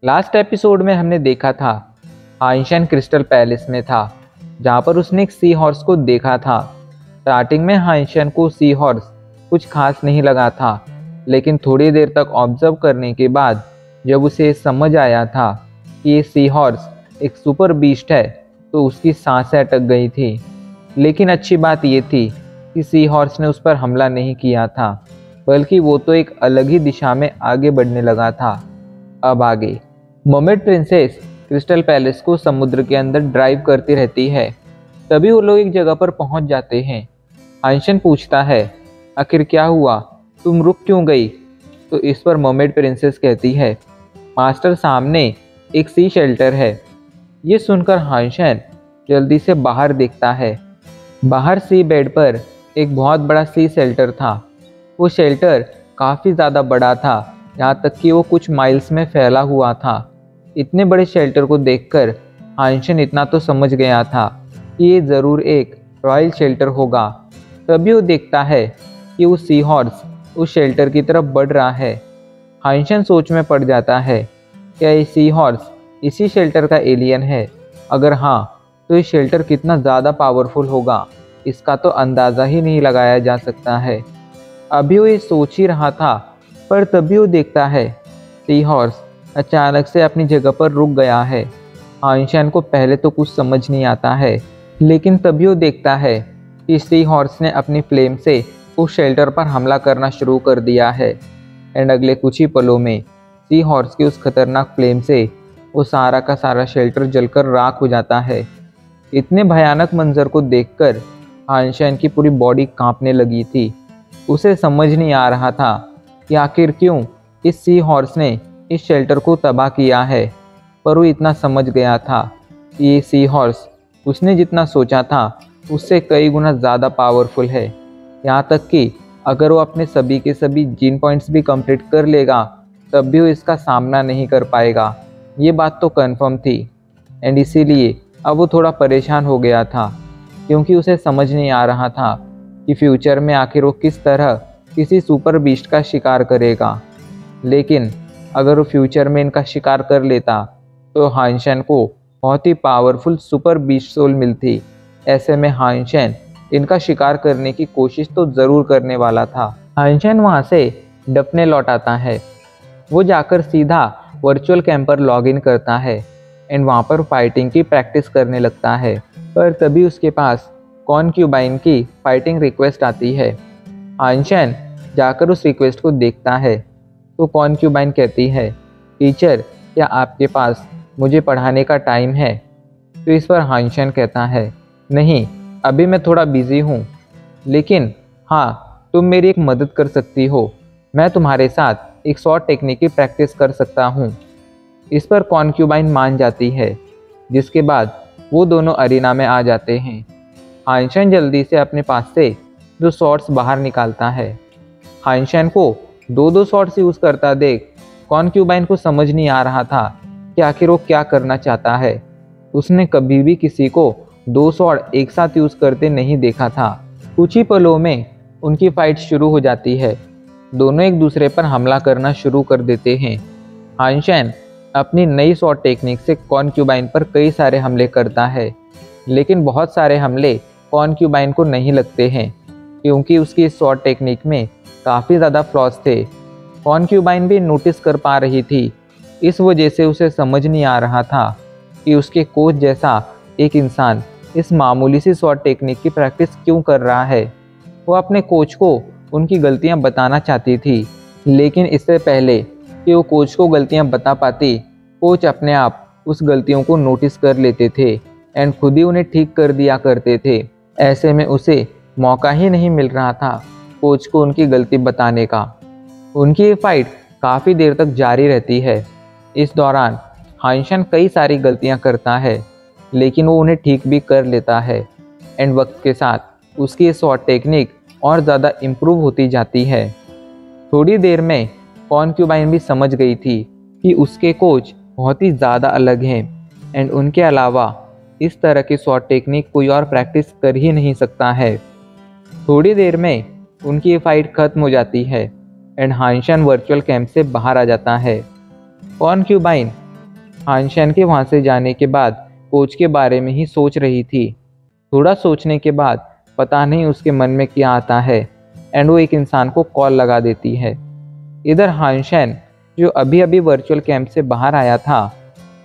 Last episode में हमने देखा था हाइंशन क्रिस्टल पैलेस में था, जहाँ पर उसने एक सी हॉर्स को देखा था। स्टार्टिंग में हाइंशन को सी हॉर्स कुछ खास नहीं लगा था, लेकिन थोड़ी देर तक ऑब्जर्व करने के बाद जब उसे समझ आया था कि ये सी हॉर्स एक सुपर बीस्ट है, तो उसकी सांसें अटक गई थी। लेकिन अच्छी बात ये थी कि सी हॉर्स ने उस पर हमला नहीं किया था, बल्कि वो तो एक अलग ही दिशा में आगे बढ़ने लगा था। अब आगे मर्मेड प्रिंसेस क्रिस्टल पैलेस को समुद्र के अंदर ड्राइव करती रहती है। तभी वो लोग एक जगह पर पहुंच जाते हैं। हाइंशन पूछता है, आखिर क्या हुआ, तुम रुक क्यों गई? तो इस पर मर्मेड प्रिंसेस कहती है, मास्टर सामने एक सी शेल्टर है। ये सुनकर हाइंशन जल्दी से बाहर देखता है। बाहर सी बेड पर एक बहुत बड़ा सी शेल्टर था। वो शेल्टर काफ़ी ज़्यादा बड़ा था, यहाँ तक कि वो कुछ माइल्स में फैला हुआ था। इतने बड़े शेल्टर को देखकर हाइंशन इतना तो समझ गया था कि ये ज़रूर एक रॉयल शेल्टर होगा। तभी वो देखता है कि वो सी हॉर्स उस शेल्टर की तरफ बढ़ रहा है। हाइंशन सोच में पड़ जाता है, क्या ये सी हॉर्स इसी शेल्टर का एलियन है? अगर हाँ, तो ये शेल्टर कितना ज़्यादा पावरफुल होगा, इसका तो अंदाज़ा ही नहीं लगाया जा सकता है। अभी वो ये सोच ही रहा था, पर तभी वो देखता है सी हॉर्स अचानक से अपनी जगह पर रुक गया है। हाइंशन को पहले तो कुछ समझ नहीं आता है, लेकिन तभी वो देखता है कि सी हॉर्स ने अपनी फ्लेम से उस शेल्टर पर हमला करना शुरू कर दिया है। एंड अगले कुछ ही पलों में सी हॉर्स की उस खतरनाक फ्लेम से वो सारा का सारा शेल्टर जलकर राख हो जाता है। इतने भयानक मंजर को देखकर हाइंशन की पूरी बॉडी कांपने लगी थी। उसे समझ नहीं आ रहा था कि आखिर क्यों इस सी हॉर्स ने इस शेल्टर को तबाह किया है, पर वो इतना समझ गया था कि ये सी हॉर्स उसने जितना सोचा था उससे कई गुना ज़्यादा पावरफुल है। यहाँ तक कि अगर वो अपने सभी के सभी जीन पॉइंट्स भी कंप्लीट कर लेगा, तब भी वो इसका सामना नहीं कर पाएगा। ये बात तो कंफर्म थी। एंड इसीलिए अब वो थोड़ा परेशान हो गया था, क्योंकि उसे समझ नहीं आ रहा था कि फ्यूचर में आखिर वो किस तरह किसी सुपर बीस्ट का शिकार करेगा। लेकिन अगर वो फ्यूचर में इनका शिकार कर लेता, तो हाइंशन को बहुत ही पावरफुल सुपर बीस्ट सोल मिलती। ऐसे में हाइंशन इनका शिकार करने की कोशिश तो ज़रूर करने वाला था। हाइंशन वहाँ से डपने लौट आता है। वो जाकर सीधा वर्चुअल कैंप पर लॉग इन करता है एंड वहाँ पर फाइटिंग की प्रैक्टिस करने लगता है। पर तभी उसके पास कॉनक्यूबाइन की फाइटिंग रिक्वेस्ट आती है। हाइंशन जाकर उस रिक्वेस्ट को देखता है तो कॉनक्यूबाइन कहती है, टीचर, क्या आपके पास मुझे पढ़ाने का टाइम है? तो इस पर हाइंशन कहता है, नहीं, अभी मैं थोड़ा बिजी हूँ, लेकिन हाँ, तुम मेरी एक मदद कर सकती हो। मैं तुम्हारे साथ एक शॉर्ट टेक्निक की प्रैक्टिस कर सकता हूँ। इस पर कॉनक्यूबाइन मान जाती है, जिसके बाद वो दोनों अरीना में आ जाते हैं। हाइंशन जल्दी से अपने पास से 2 शॉट्स बाहर निकालता है। हाइंशन को 2-2 शॉट्स यूज़ करता देख कॉनक्यूबाइन को समझ नहीं आ रहा था कि आखिर वो क्या करना चाहता है। उसने कभी भी किसी को 2 शॉट एक साथ यूज़ करते नहीं देखा था। कुछ ही पलों में उनकी फाइट शुरू हो जाती है। दोनों एक दूसरे पर हमला करना शुरू कर देते हैं। हाइंशन अपनी नई शॉट टेक्निक से कॉनक्यूबाइन पर कई सारे हमले करता है, लेकिन बहुत सारे हमले कॉनक्यूबाइन को नहीं लगते हैं, क्योंकि उसकी इस शॉट टेक्निक में काफ़ी ज़्यादा फ्लॉज थे। कॉनक्यूबाइन भी नोटिस कर पा रही थी। इस वजह से उसे समझ नहीं आ रहा था कि उसके कोच जैसा एक इंसान इस मामूली सी शॉट टेक्निक की प्रैक्टिस क्यों कर रहा है। वो अपने कोच को उनकी गलतियां बताना चाहती थी, लेकिन इससे पहले कि वो कोच को गलतियां बता पाती, कोच अपने आप उस गलतियों को नोटिस कर लेते थे एंड खुद ही उन्हें ठीक कर दिया करते थे। ऐसे में उसे मौका ही नहीं मिल रहा था कोच को उनकी गलती बताने का। उनकी ये फाइट काफ़ी देर तक जारी रहती है। इस दौरान हाइंशन कई सारी गलतियां करता है, लेकिन वो उन्हें ठीक भी कर लेता है एंड वक्त के साथ उसकी ये शॉट टेक्निक और ज़्यादा इम्प्रूव होती जाती है। थोड़ी देर में कॉनक्यूबाइन भी समझ गई थी कि उसके कोच बहुत ही ज़्यादा अलग हैं एंड उनके अलावा इस तरह की शॉट टेक्निक कोई और प्रैक्टिस कर ही नहीं सकता है। थोड़ी देर में उनकी ये फाइट खत्म हो जाती है एंड हाइंशन वर्चुअल कैंप से बाहर आ जाता है। कॉनक्यूबाइन हानशेन के वहाँ से जाने के बाद कोच के बारे में ही सोच रही थी। थोड़ा सोचने के बाद पता नहीं उसके मन में क्या आता है एंड वो एक इंसान को कॉल लगा देती है। इधर हानशेन जो अभी अभी वर्चुअल कैंप से बाहर आया था,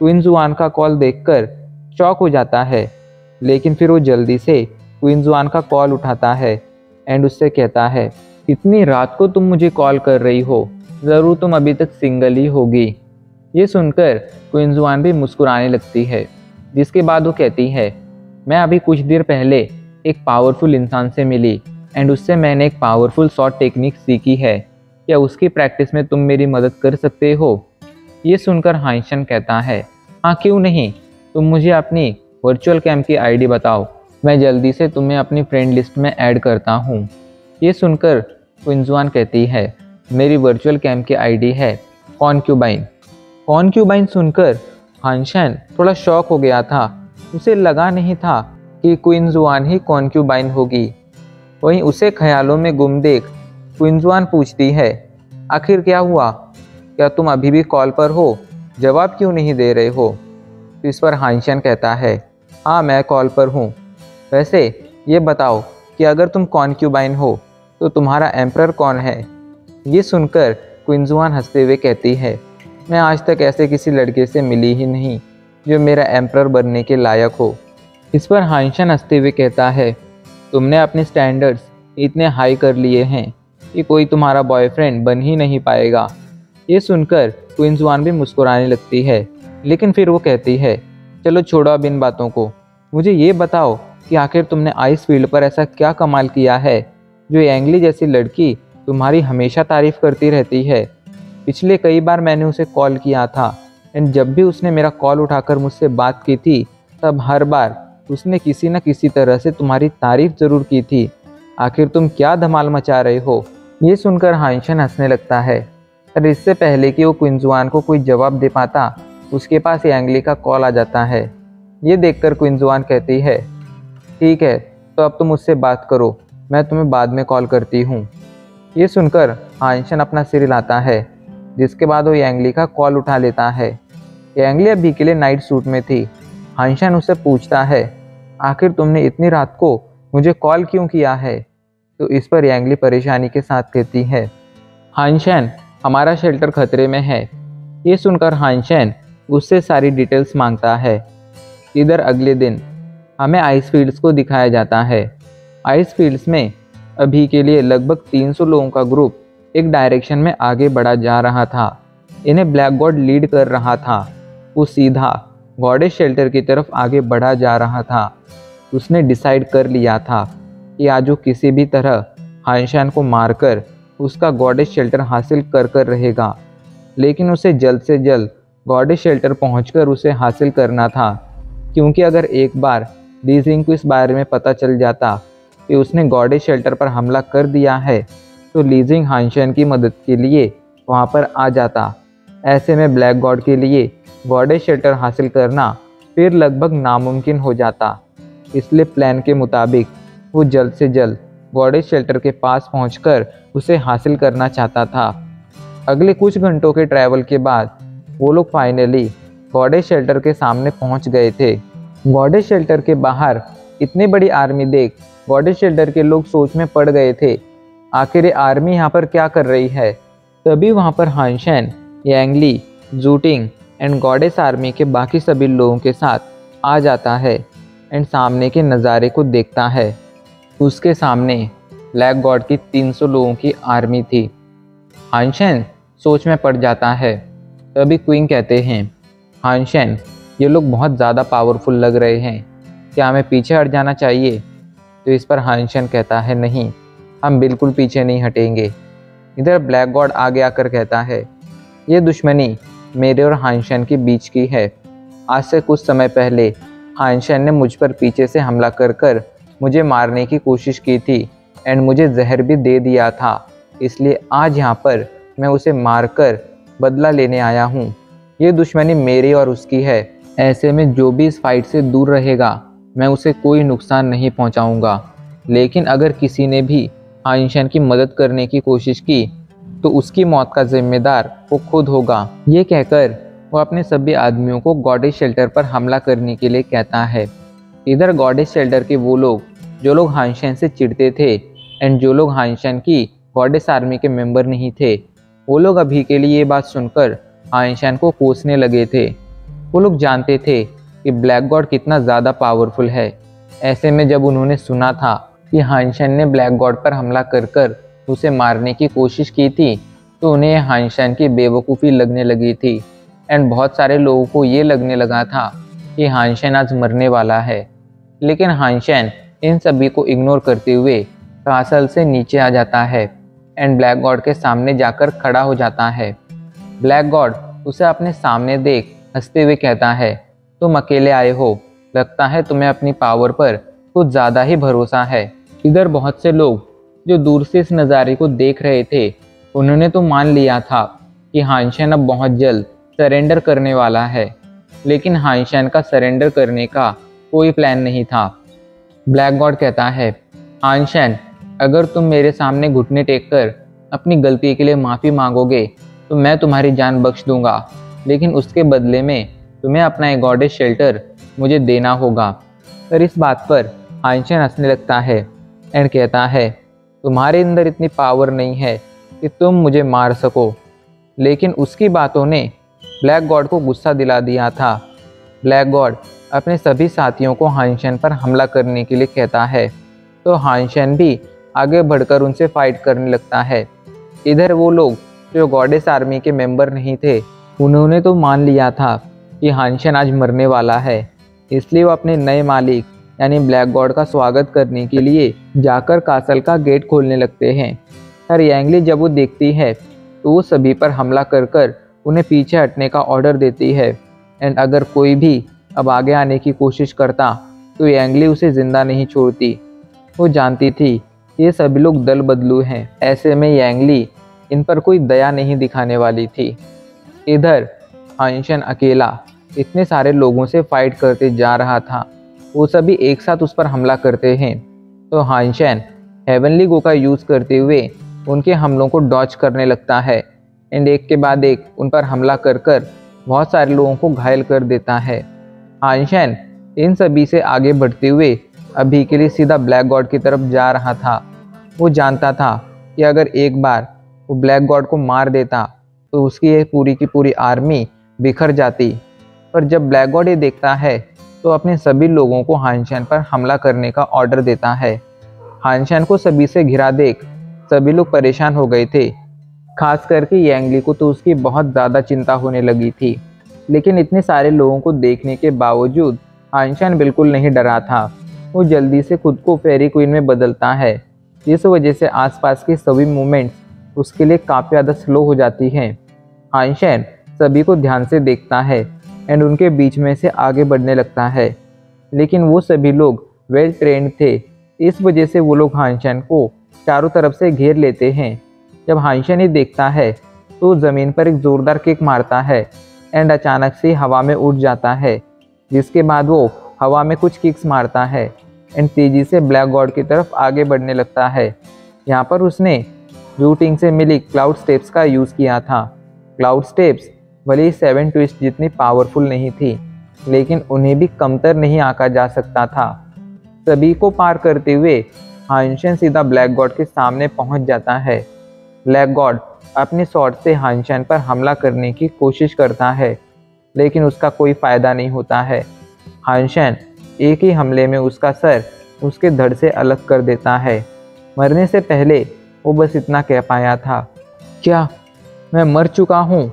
क्वीन जुआन का कॉल देखकर शॉक हो जाता है, लेकिन फिर वो जल्दी से क्वीन जुआन का कॉल उठाता है एंड उससे कहता है, इतनी रात को तुम मुझे कॉल कर रही हो, ज़रूर तुम अभी तक सिंगल ही होगी। ये सुनकर क्वीन जुआन भी मुस्कुराने लगती है, जिसके बाद वो कहती है, मैं अभी कुछ देर पहले एक पावरफुल इंसान से मिली एंड उससे मैंने एक पावरफुल शॉट टेक्निक सीखी है। क्या उसकी प्रैक्टिस में तुम मेरी मदद कर सकते हो? ये सुनकर हानशेन कहता है, हाँ क्यों नहीं, तुम मुझे अपनी वर्चुअल कैंप की आईडी बताओ, मैं जल्दी से तुम्हें अपनी फ्रेंड लिस्ट में ऐड करता हूँ। ये सुनकर क्वीन जुआन कहती है, मेरी वर्चुअल कैंप की आईडी है कॉन्क्यूबाइन। कॉन्क्यूबाइन सुनकर हानशेन थोड़ा शॉक हो गया था। उसे लगा नहीं था कि क्वीन जुआन ही कॉन्क्यूबाइन होगी। वहीं उसे ख्यालों में गुम देख क्वीन जुआन पूछती है, आखिर क्या हुआ? क्या तुम अभी भी कॉल पर हो? जवाब क्यों नहीं दे रहे हो? तो इस पर हानशेन कहता है, हाँ मैं कॉल पर हूँ। वैसे ये बताओ कि अगर तुम कॉन्क्यूबाइन हो तो तुम्हारा एम्परर कौन है? ये सुनकर क्वीन जुआन हंसते हुए कहती है, मैं आज तक ऐसे किसी लड़के से मिली ही नहीं जो मेरा एम्परर बनने के लायक हो। इस पर हानशेन हंसते हुए कहता है, तुमने अपने स्टैंडर्ड्स इतने हाई कर लिए हैं कि कोई तुम्हारा बॉयफ्रेंड बन ही नहीं पाएगा। ये सुनकर क्वीन जुआन भी मुस्कुराने लगती है, लेकिन फिर वो कहती है, चलो छोड़ो अब इन बातों को, मुझे ये बताओ कि आखिर तुमने आइस फील्ड पर ऐसा क्या कमाल किया है जो यांगली जैसी लड़की तुम्हारी हमेशा तारीफ करती रहती है। पिछले कई बार मैंने उसे कॉल किया था एंड जब भी उसने मेरा कॉल उठाकर मुझसे बात की थी, तब हर बार उसने किसी न किसी तरह से तुम्हारी तारीफ ज़रूर की थी। आखिर तुम क्या धमाल मचा रहे हो? ये सुनकर हानशेन हंसने लगता है। और इससे पहले कि वो क्वीन जुआन को कोई जवाब दे पाता, उसके पास यांगली का कॉल आ जाता है। ये देखकर क्वीन जुआन कहती है, ठीक है तो अब तुम मुझसे बात करो, मैं तुम्हें बाद में कॉल करती हूँ। ये सुनकर हानशेन अपना सिर हिलाता है, जिसके बाद वो यांगली का कॉल उठा लेता है। यांगली अभी के लिए नाइट सूट में थी। हानशेन उससे पूछता है, आखिर तुमने इतनी रात को मुझे कॉल क्यों किया है? तो इस पर यांगली परेशानी के साथ कहती है, हानशेन हमारा शेल्टर खतरे में है। ये सुनकर हानशेन उससे सारी डिटेल्स मांगता है। इधर अगले दिन हमें आइस फील्ड्स को दिखाया जाता है। आइस फील्ड्स में अभी के लिए लगभग 300 लोगों का ग्रुप एक डायरेक्शन में आगे बढ़ा जा रहा था। इन्हें ब्लैक गॉड लीड कर रहा था। वो सीधा गॉडेस शेल्टर की तरफ आगे बढ़ा जा रहा था। उसने डिसाइड कर लिया था कि आज वो किसी भी तरह हानशेन को मारकर उसका गॉडेस शेल्टर हासिल कर रहेगा, लेकिन उसे जल्द से जल्द गॉडेस शेल्टर पहुंचकर उसे हासिल करना था, क्योंकि अगर एक बार लीजिंग को इस बारे में पता चल जाता कि उसने गॉडेस शेल्टर पर हमला कर दिया है, तो लीजिंग हानशेन की मदद के लिए वहां पर आ जाता। ऐसे में ब्लैक गॉड के लिए गॉडेस शेल्टर हासिल करना फिर लगभग नामुमकिन हो जाता। इसलिए प्लान के मुताबिक वो जल्द से जल्द गॉडेस शेल्टर के पास पहुंचकर उसे हासिल करना चाहता था। अगले कुछ घंटों के ट्रैवल के बाद वो लोग फाइनली गॉडेस शेल्टर के सामने पहुंच गए थे। गॉडेस शेल्टर के बाहर इतनी बड़ी आर्मी देख गॉडेस शेल्टर के लोग सोच में पड़ गए थे, आखिर ये आर्मी यहाँ पर क्या कर रही है। तभी वहाँ पर हानशेन, यांगली, जूटिंग एंड गॉडेस आर्मी के बाकी सभी लोगों के साथ आ जाता है एंड सामने के नज़ारे को देखता है। उसके सामने ब्लैक गॉड की 300 लोगों की आर्मी थी। हानशेन सोच में पड़ जाता है। तभी क्वीन कहते हैं, हानशेन ये लोग बहुत ज़्यादा पावरफुल लग रहे हैं, क्या हमें पीछे हट जाना चाहिए? तो इस पर हानशेन कहता है, नहीं, हम बिल्कुल पीछे नहीं हटेंगे। इधर ब्लैक गॉड आगे आकर कहता है, ये दुश्मनी मेरे और हानशेन के बीच की है। आज से कुछ समय पहले हानशेन ने मुझ पर पीछे से हमला कर मुझे मारने की कोशिश की थी एंड मुझे जहर भी दे दिया था। इसलिए आज यहाँ पर मैं उसे मारकर बदला लेने आया हूँ। ये दुश्मनी मेरी और उसकी है। ऐसे में जो भी इस फाइट से दूर रहेगा, मैं उसे कोई नुकसान नहीं पहुँचाऊँगा। लेकिन अगर किसी ने भी हानशेन की मदद करने की कोशिश की तो उसकी मौत का जिम्मेदार वो खुद होगा। ये कहकर वो वो अपने सभी आदमियों को गॉडेस शेल्टर पर हमला करने के लिए कहता है। इधर गॉडेस शेल्टर के वो लोग जो लोग हाइंशन से चिढ़ते थे एंड जो लोग हाइंशन की गॉडेस आर्मी के मेंबर नहीं थे, वो लोग अभी के लिए ये बात सुनकर हाइंशन को कोसने लगे थे। वो लोग जानते थे कि ब्लैक गॉड कितना ज़्यादा पावरफुल है। ऐसे में जब उन्होंने सुना था कि हाइंशन ने ब्लैक गॉड पर हमला कर उसे मारने की कोशिश की थी, तो उन्हें हाइंशन की बेवकूफ़ी लगने लगी थी एंड बहुत सारे लोगों को ये लगने लगा था कि हाइंशन आज मरने वाला है। लेकिन हाइंशन इन सभी को इग्नोर करते हुए कासल से नीचे आ जाता है एंड ब्लैक गॉड के सामने जाकर खड़ा हो जाता है। ब्लैक गॉड उसे अपने सामने देख हंसते हुए कहता है, तुम अकेले आए हो, लगता है तुम्हें अपनी पावर पर कुछ ज़्यादा ही भरोसा है। इधर बहुत से लोग जो दूर से इस नज़ारे को देख रहे थे, उन्होंने तो मान लिया था कि हाइंशन अब बहुत जल्द सरेंडर करने वाला है, लेकिन हाइंशन का सरेंडर करने का कोई प्लान नहीं था। ब्लैक गॉड कहता है, हाइंशन, अगर तुम मेरे सामने घुटने टेक कर अपनी गलती के लिए माफ़ी मांगोगे तो मैं तुम्हारी जान बख्श दूंगा, लेकिन उसके बदले में तुम्हें अपना एक गॉडेस शेल्टर मुझे देना होगा। पर इस बात पर हाइंशन हंसने लगता है एंड कहता है, तुम्हारे अंदर इतनी पावर नहीं है कि तुम मुझे मार सको। लेकिन उसकी बातों ने ब्लैक गॉड को गुस्सा दिला दिया था। ब्लैक गॉड अपने सभी साथियों को हाइंशन पर हमला करने के लिए कहता है, तो हाइंशन भी आगे बढ़कर उनसे फाइट करने लगता है। इधर वो लोग जो गॉडेस आर्मी के मेंबर नहीं थे, उन्होंने तो मान लिया था कि हाइंशन आज मरने वाला है, इसलिए वो अपने नए मालिक यानी ब्लैक गॉड का स्वागत करने के लिए जाकर कासल का गेट खोलने लगते हैं। पर यांगली जब वो देखती है तो वो सभी पर हमला कर उन्हें पीछे हटने का ऑर्डर देती है एंड अगर कोई भी अब आगे आने की कोशिश करता तो यांगली उसे ज़िंदा नहीं छोड़ती। वो जानती थी ये सभी लोग दल बदलू हैं, ऐसे में यांगली इन पर कोई दया नहीं दिखाने वाली थी। इधर हाइंशन अकेला इतने सारे लोगों से फाइट करते जा रहा था। वो सभी एक साथ उस पर हमला करते हैं, तो हाइंशन हेवनली गो का यूज़ करते हुए उनके हमलों को डॉच करने लगता है एंड एक के बाद एक उन पर हमला कर बहुत सारे लोगों को घायल कर देता है। हाइंशन इन सभी से आगे बढ़ते हुए अभी के लिए सीधा ब्लैक गॉड की तरफ जा रहा था। वो जानता था कि अगर एक बार वो ब्लैक गॉड को मार देता तो उसकी ये पूरी की पूरी आर्मी बिखर जाती। पर जब ब्लैक गॉड ये देखता है तो अपने सभी लोगों को हाइंशन पर हमला करने का ऑर्डर देता है। हाइंशन को सभी से घिरा देख सभी लोग परेशान हो गए थे, खास करके यांगली को तो उसकी बहुत ज़्यादा चिंता होने लगी थी। लेकिन इतने सारे लोगों को देखने के बावजूद हाइंशन बिल्कुल नहीं डरा था। वो जल्दी से खुद को फेरी क्वीन में बदलता है, जिस वजह से आसपास के सभी मूवमेंट्स उसके लिए काफ़ी ज़्यादा स्लो हो जाती हैं। हाइंशन सभी को ध्यान से देखता है एंड उनके बीच में से आगे बढ़ने लगता है, लेकिन वो सभी लोग वेल ट्रेंड थे, इस वजह से वो लोग हाइंशन को चारों तरफ से घेर लेते हैं। जब हाइंशन ही देखता है तो ज़मीन पर एक ज़ोरदार किक मारता है एंड अचानक से हवा में उड़ जाता है, जिसके बाद वो हवा में कुछ किक्स मारता है एंड तेज़ी से ब्लैक गॉड की तरफ आगे बढ़ने लगता है। यहाँ पर उसने रूटिंग से मिली क्लाउड स्टेप्स का यूज़ किया था। क्लाउड स्टेप्स भले ही 7 ट्विस्ट जितनी पावरफुल नहीं थी, लेकिन उन्हें भी कमतर नहीं आंका जा सकता था। सभी को पार करते हुए हाइंशन सीधा ब्लैक गॉड के सामने पहुंच जाता है। ब्लैक गॉड अपने स्वॉर्ड से हाइंशन पर हमला करने की कोशिश करता है, लेकिन उसका कोई फ़ायदा नहीं होता है। हाइंशन एक ही हमले में उसका सर उसके धड़ से अलग कर देता है। मरने से पहले वो बस इतना कह पाया था, क्या मैं मर चुका हूँ?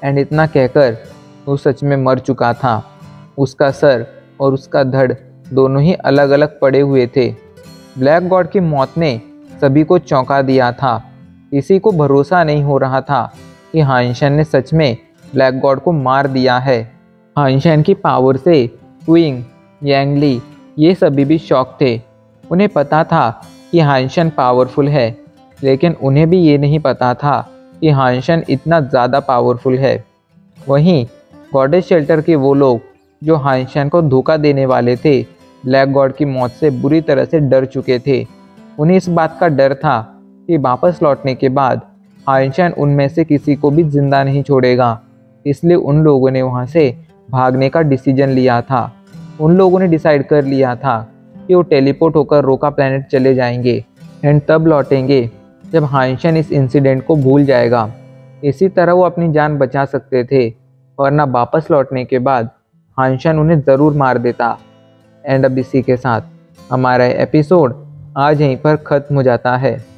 एंड इतना कहकर वो सच में मर चुका था। उसका सर और उसका धड़ दोनों ही अलग अलग पड़े हुए थे। ब्लैक गॉड की मौत ने सभी को चौंका दिया था। किसी को भरोसा नहीं हो रहा था कि हाइंशन ने सच में ब्लैक गॉड को मार दिया है। हाइंशन की पावर से क्विंग, यांगली ये सभी भी शॉक थे। उन्हें पता था कि हाइंशन पावरफुल है, लेकिन उन्हें भी ये नहीं पता था कि हाइंशन इतना ज़्यादा पावरफुल है। वहीं गॉडेस शेल्टर के वो लोग जो हाइंशन को धोखा देने वाले थे, ब्लैक गॉड की मौत से बुरी तरह से डर चुके थे। उन्हें इस बात का डर था कि वापस लौटने के बाद हाइंशन उनमें से किसी को भी जिंदा नहीं छोड़ेगा। इसलिए उन लोगों ने वहाँ से भागने का डिसीजन लिया था। उन लोगों ने डिसाइड कर लिया था कि वो टेलीपोर्ट होकर रोका प्लैनेट चले जाएंगे एंड तब लौटेंगे जब हाइंशन इस इंसिडेंट को भूल जाएगा। इसी तरह वो अपनी जान बचा सकते थे, वरना वापस लौटने के बाद हाइंशन उन्हें ज़रूर मार देता। एंड अब इसी के साथ हमारा एपिसोड आज यहीं पर ख़त्म हो जाता है।